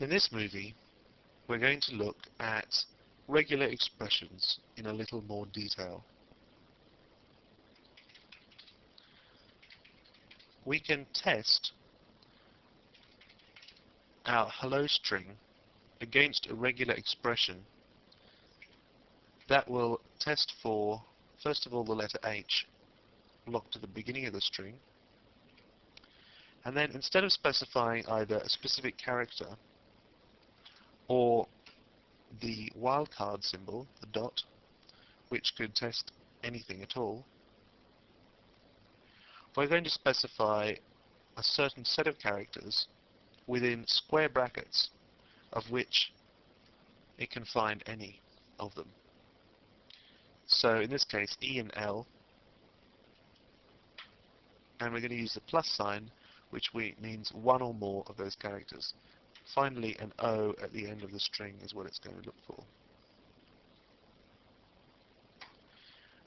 In this movie, we're going to look at regular expressions in a little more detail. We can test our hello string against a regular expression that will test for, first of all, the letter H locked to the beginning of the string, and then instead of specifying either a specific character or the wildcard symbol, the dot, which could test anything at all, we're going to specify a certain set of characters within square brackets of which it can find any of them. So in this case, E and L, and we're going to use the plus sign, which means one or more of those characters. Finally, an O at the end of the string is what it's going to look for.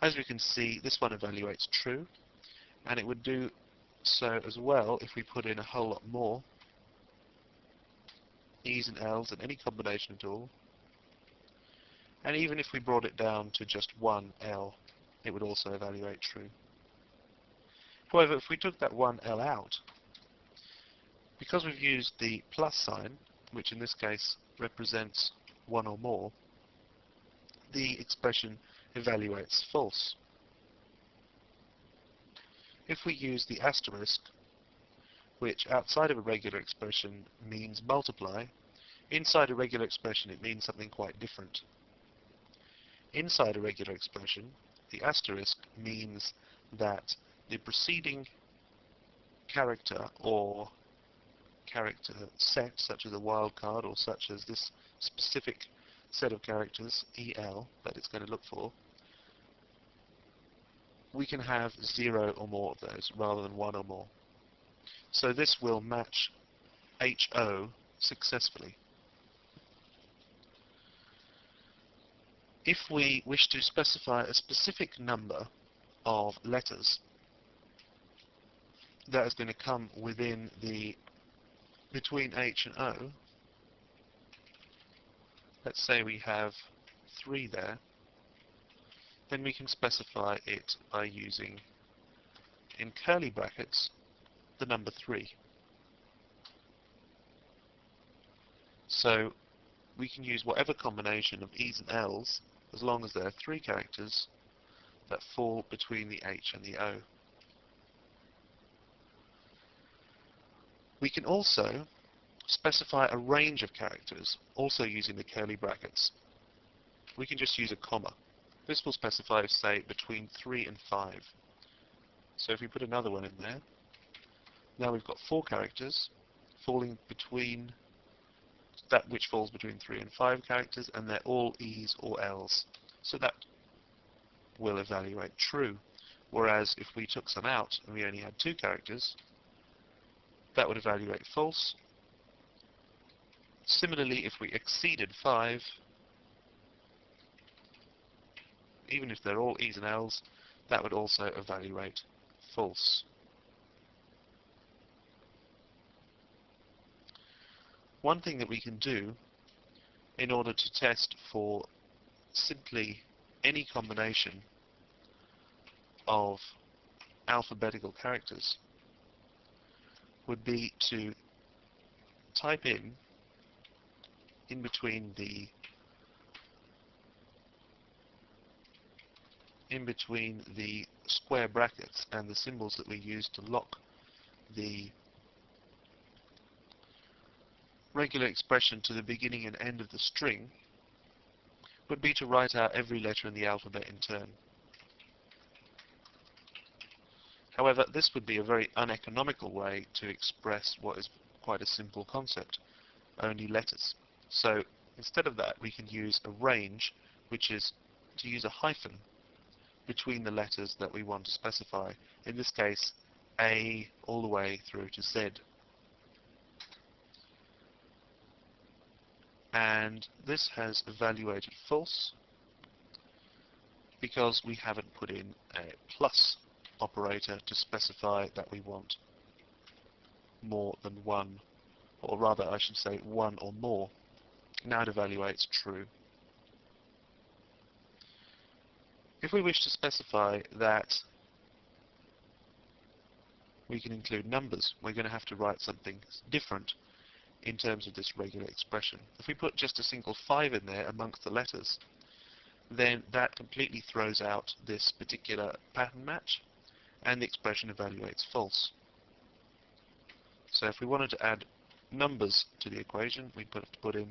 As we can see, this one evaluates true, and it would do so as well if we put in a whole lot more E's and L's in any combination at all. And even if we brought it down to just one L, it would also evaluate true. However, if we took that one L out, because we've used the plus sign, which in this case represents one or more, the expression evaluates false. If we use the asterisk, which outside of a regular expression means multiply, inside a regular expression it means something quite different. Inside a regular expression, the asterisk means that the preceding character or character set, such as a wildcard or such as this specific set of characters, EL, that it's going to look for, we can have 0 or more of those rather than 1 or more. So this will match HO successfully. If we wish to specify a specific number of letters that is going to come within the between H and O, let's say we have 3 there, then we can specify it by using, in curly brackets, the number 3. So we can use whatever combination of E's and L's as long as there are 3 characters that fall between the H and the O. We can also specify a range of characters, also using the curly brackets. We can just use a comma. This will specify, say, between 3 and 5. So if we put another one in there, now we've got 4 characters falling between that which falls between 3 and 5 characters, and they're all E's or L's. So that will evaluate true. Whereas if we took some out and we only had 2 characters, that would evaluate false. Similarly, if we exceeded 5, even if they're all E's and L's, that would also evaluate false. One thing that we can do in order to test for simply any combination of alphabetical characters would be to type in between the square brackets and the symbols that we use to lock the regular expression to the beginning and end of the string, would be to write out every letter in the alphabet in turn. However, this would be a very uneconomical way to express what is quite a simple concept, only letters. So instead of that, we can use a range, which is to use a hyphen between the letters that we want to specify. In this case, A all the way through to Z. And this has evaluated false because we haven't put in a plus operator to specify that we want more than one or rather I should say 1 or more. Now it evaluates true. If we wish to specify that we can include numbers, we're going to have to write something different in terms of this regular expression. If we put just a single 5 in there amongst the letters, then that completely throws out this particular pattern match, and the expression evaluates false. So if we wanted to add numbers to the equation, we'd have to put in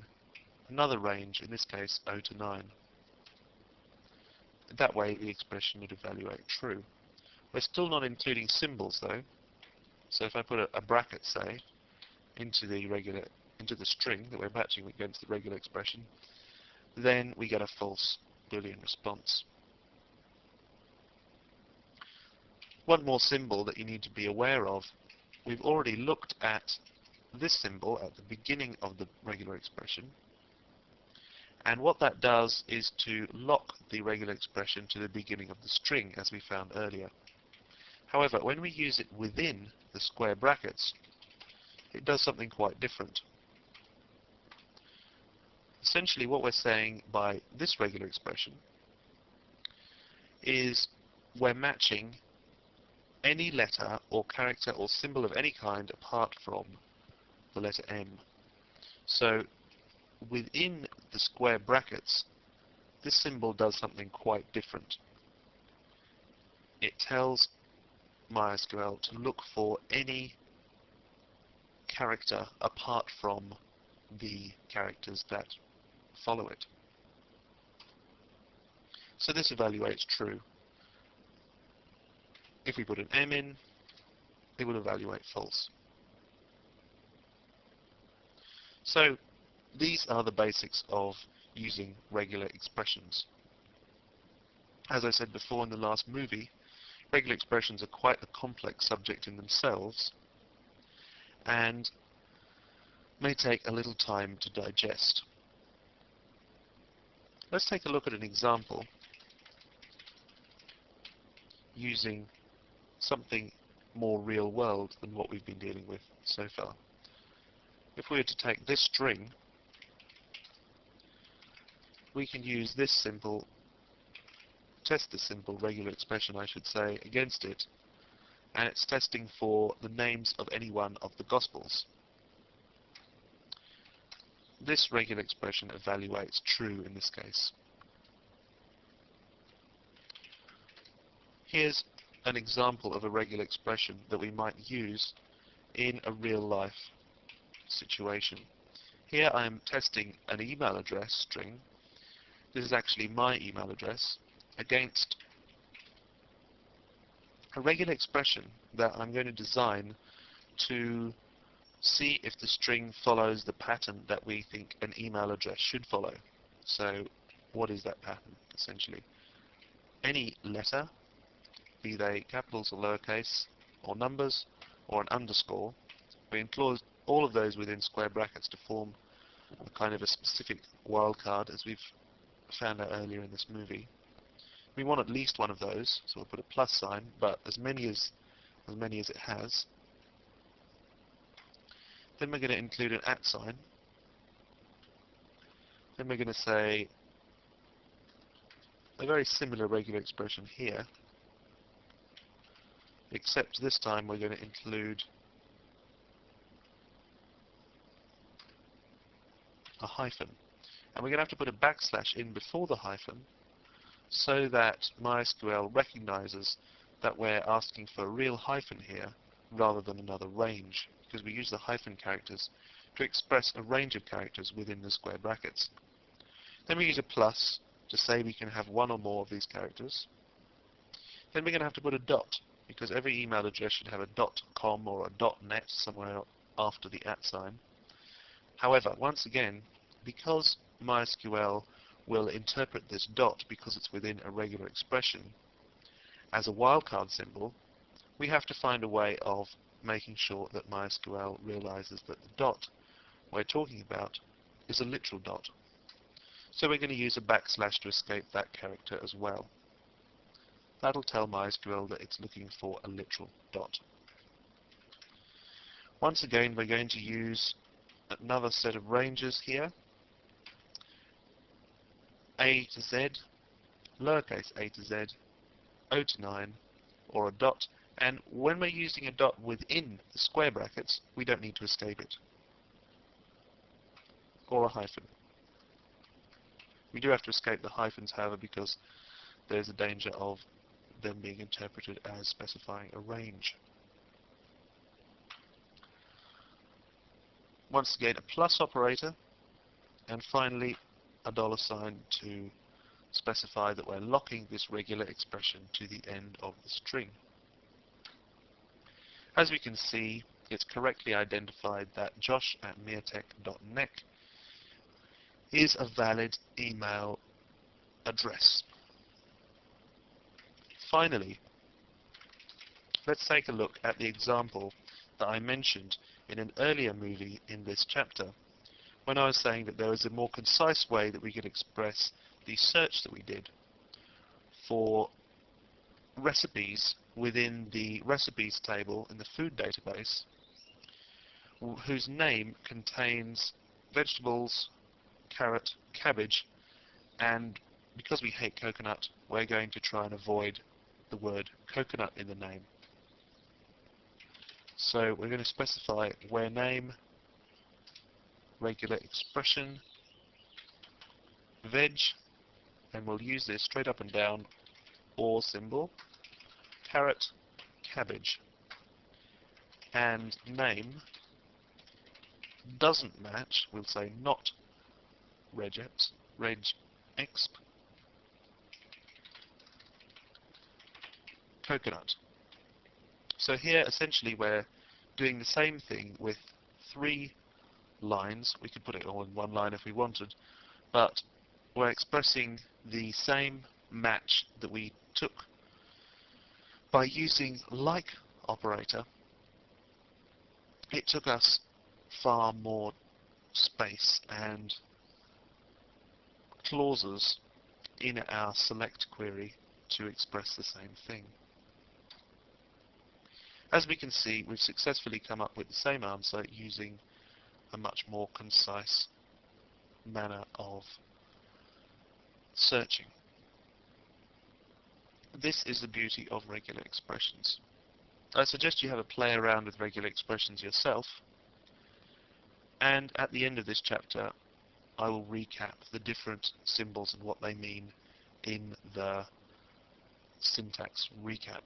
another range, in this case 0 to 9. That way the expression would evaluate true. We're still not including symbols though, so if I put a bracket, say, into the string that we're matching against the regular expression, then we get a false Boolean response. One more symbol that you need to be aware of. We've already looked at this symbol at the beginning of the regular expression, and what that does is to lock the regular expression to the beginning of the string, as we found earlier. However, when we use it within the square brackets, it does something quite different. Essentially what we're saying by this regular expression is we're matching any letter or character or symbol of any kind apart from the letter M. So within the square brackets, this symbol does something quite different. It tells MySQL to look for any character apart from the characters that follow it. So this evaluates true. If we put an M in, it will evaluate false. So these are the basics of using regular expressions. As I said before in the last movie, regular expressions are quite a complex subject in themselves and may take a little time to digest. Let's take a look at an example using something more real world than what we've been dealing with so far. If we were to take this string, we can use this simple, test this simple regular expression, I should say, against it, and it's testing for the names of any one of the Gospels. This regular expression evaluates true in this case. Here's an example of a regular expression that we might use in a real-life situation. Here I am testing an email address string. This is actually my email address against a regular expression that I'm going to design to see if the string follows the pattern that we think an email address should follow. So what is that pattern, essentially? Any letter, be they capitals or lowercase, or numbers, or an underscore, we enclose all of those within square brackets to form a kind of a specific wildcard, as we've found out earlier in this movie. We want at least one of those, so we'll put a plus sign, but as many as it has. Then we're going to include an @ sign. Then we're going to say a very similar regular expression here, except this time we're going to include a hyphen. And we're going to have to put a backslash in before the hyphen so that MySQL recognizes that we're asking for a real hyphen here rather than another range, because we use the hyphen characters to express a range of characters within the square brackets. Then we use a plus to say we can have one or more of these characters. Then we're going to have to put a dot, because every email address should have a .com or a .net somewhere after the @ sign. However, once again, because MySQL will interpret this dot, because it's within a regular expression, as a wildcard symbol, we have to find a way of making sure that MySQL realizes that the dot we're talking about is a literal dot. So we're going to use a backslash to escape that character as well. That'll tell MySQL that it's looking for a literal dot. Once again, we're going to use another set of ranges here, A to Z, lowercase a to Z, O to 9, or a dot, and when we're using a dot within the square brackets, we don't need to escape it, or a hyphen. We do have to escape the hyphens, however, because there's a danger of them being interpreted as specifying a range. Once again, a plus operator, and finally a $ to specify that we're locking this regular expression to the end of the string. As we can see, it's correctly identified that josh@meatech.net is a valid email address. Finally, let's take a look at the example that I mentioned in an earlier movie in this chapter, when I was saying that there was a more concise way that we could express the search that we did for recipes within the recipes table in the food database, whose name contains vegetables, carrot, cabbage, and because we hate coconut, we're going to try and avoid the word coconut in the name. So we're going to specify where name, regular expression, veg, and we'll use this straight up and down or symbol, carrot, cabbage, and name doesn't match, we'll say not regex, coconut. So here essentially we're doing the same thing with 3 lines. We could put it all in 1 line if we wanted, but we're expressing the same match that we took by using like operator. It took us far more space and clauses in our select query to express the same thing. As we can see, we've successfully come up with the same answer using a much more concise manner of searching. This is the beauty of regular expressions. I suggest you have a play around with regular expressions yourself, and at the end of this chapter I will recap the different symbols and what they mean in the syntax recap.